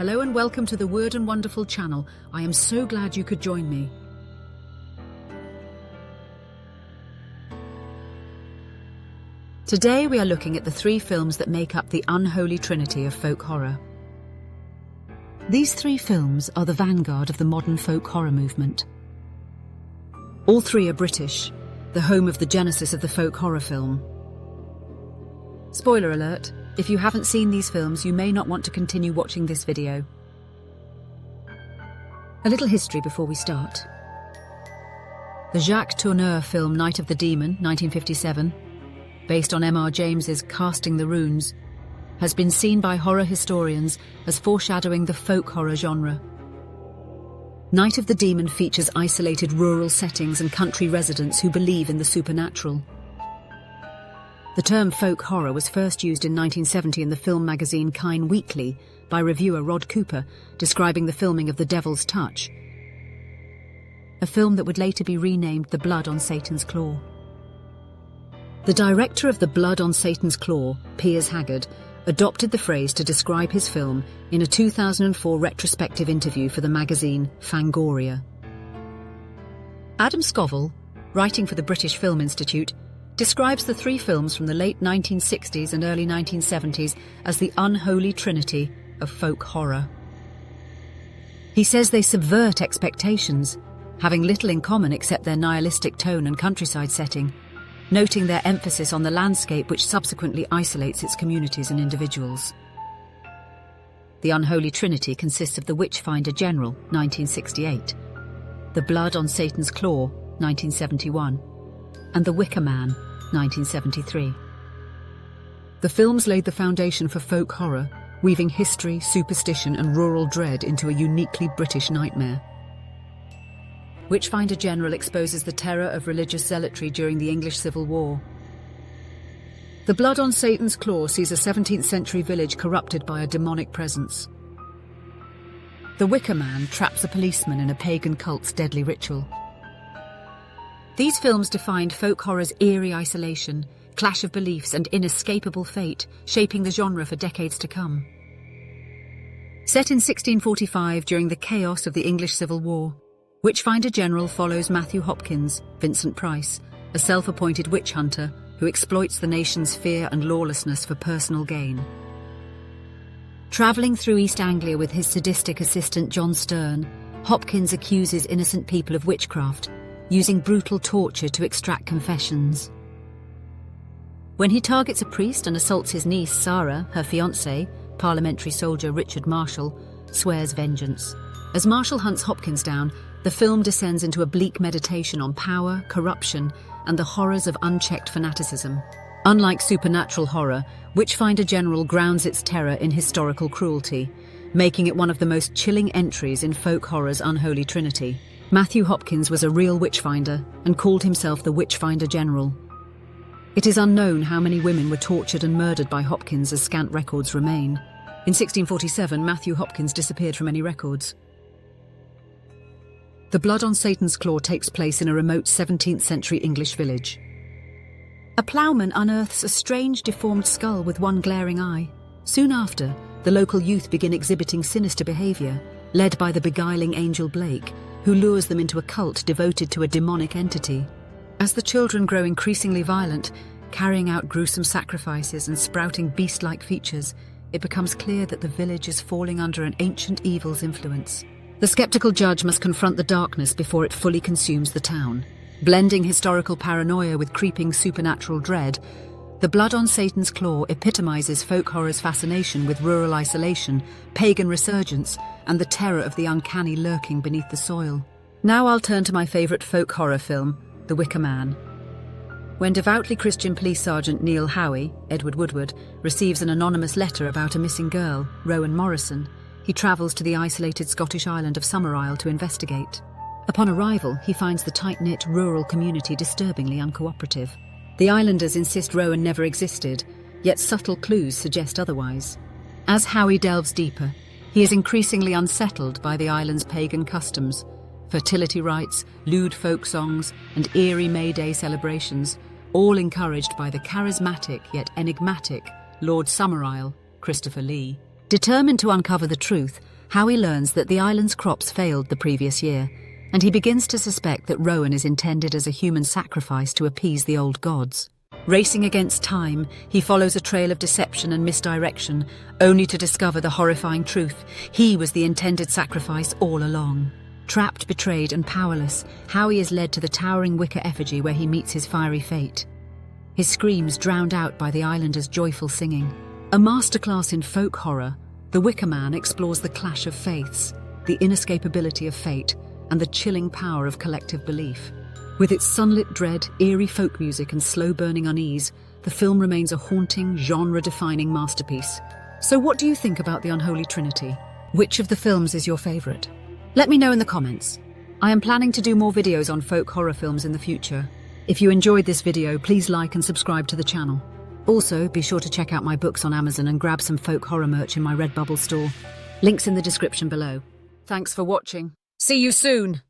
Hello and welcome to the Weird and Wonderful channel. I am so glad you could join me. Today we are looking at the 3 films that make up the Unholy Trinity of folk horror. These 3 films are the vanguard of the modern folk horror movement. All 3 are British, the home of the genesis of the folk horror film. Spoiler alert, if you haven't seen these films, you may not want to continue watching this video. A little history before we start. The Jacques Tourneur film Night of the Demon, 1957, based on M.R. James's Casting the Runes, has been seen by horror historians as foreshadowing the folk horror genre. Night of the Demon features isolated rural settings and country residents who believe in the supernatural. The term folk horror was first used in 1970 in the film magazine Kine Weekly by reviewer Rod Cooper, describing the filming of The Devil's Touch, a film that would later be renamed The Blood on Satan's Claw. The director of The Blood on Satan's Claw, Piers Haggard, adopted the phrase to describe his film in a 2004 retrospective interview for the magazine Fangoria. Adam Scoville, writing for the British Film Institute, describes the 3 films from the late 1960s and early 1970s as the unholy trinity of folk horror. He says they subvert expectations, having little in common except their nihilistic tone and countryside setting, noting their emphasis on the landscape which subsequently isolates its communities and individuals. The Unholy Trinity consists of the Witchfinder General, 1968, The Blood on Satan's Claw, 1971, and The Wicker Man, 1973. The films laid the foundation for folk horror, weaving history, superstition and rural dread into a uniquely British nightmare. Witchfinder General exposes the terror of religious zealotry during the English Civil War. The Blood on Satan's Claw sees a 17th century village corrupted by a demonic presence. The Wicker Man traps a policeman in a pagan cult's deadly ritual. These films defined folk horror's eerie isolation, clash of beliefs and inescapable fate, shaping the genre for decades to come. Set in 1645 during the chaos of the English Civil War, Witchfinder General follows Matthew Hopkins, Vincent Price, a self-appointed witch hunter who exploits the nation's fear and lawlessness for personal gain. Travelling through East Anglia with his sadistic assistant John Stern, Hopkins accuses innocent people of witchcraft, using brutal torture to extract confessions. When he targets a priest and assaults his niece Sarah, her fiancé, parliamentary soldier Richard Marshall, swears vengeance. As Marshall hunts Hopkins down, the film descends into a bleak meditation on power, corruption, and the horrors of unchecked fanaticism. Unlike supernatural horror, Witchfinder General grounds its terror in historical cruelty, making it one of the most chilling entries in folk horror's unholy trinity. Matthew Hopkins was a real witchfinder and called himself the Witchfinder General. It is unknown how many women were tortured and murdered by Hopkins, as scant records remain. In 1647, Matthew Hopkins disappeared from any records. The Blood on Satan's Claw takes place in a remote 17th century English village. A ploughman unearths a strange deformed skull with one glaring eye. Soon after, the local youth begin exhibiting sinister behaviour, led by the beguiling Angel Blake, who lures them into a cult devoted to a demonic entity. As the children grow increasingly violent, carrying out gruesome sacrifices and sprouting beast-like features, it becomes clear that the village is falling under an ancient evil's influence. The skeptical judge must confront the darkness before it fully consumes the town. Blending historical paranoia with creeping supernatural dread, The Blood on Satan's Claw epitomizes folk horror's fascination with rural isolation, pagan resurgence, and the terror of the uncanny lurking beneath the soil. Now I'll turn to my favourite folk horror film, The Wicker Man. When devoutly Christian police sergeant Neil Howie, Edward Woodward, receives an anonymous letter about a missing girl, Rowan Morrison, he travels to the isolated Scottish island of Summerisle to investigate. Upon arrival, he finds the tight-knit rural community disturbingly uncooperative. The islanders insist Rowan never existed, yet subtle clues suggest otherwise. As Howie delves deeper, he is increasingly unsettled by the island's pagan customs, fertility rites, lewd folk songs, and eerie May Day celebrations, all encouraged by the charismatic yet enigmatic Lord Summerisle, Christopher Lee. Determined to uncover the truth, Howie learns that the island's crops failed the previous year, and he begins to suspect that Rowan is intended as a human sacrifice to appease the old gods. Racing against time, he follows a trail of deception and misdirection, only to discover the horrifying truth: he was the intended sacrifice all along. Trapped, betrayed, and powerless, Howie is led to the towering wicker effigy where he meets his fiery fate. His screams drowned out by the islanders' joyful singing. A masterclass in folk horror, The Wicker Man explores the clash of faiths, the inescapability of fate, and the chilling power of collective belief. With its sunlit dread, eerie folk music, and slow-burning unease, the film remains a haunting, genre-defining masterpiece. So what do you think about the Unholy Trinity? Which of the films is your favourite? Let me know in the comments. I am planning to do more videos on folk horror films in the future. If you enjoyed this video, please like and subscribe to the channel. Also, be sure to check out my books on Amazon and grab some folk horror merch in my Redbubble store. Links in the description below. Thanks for watching. See you soon!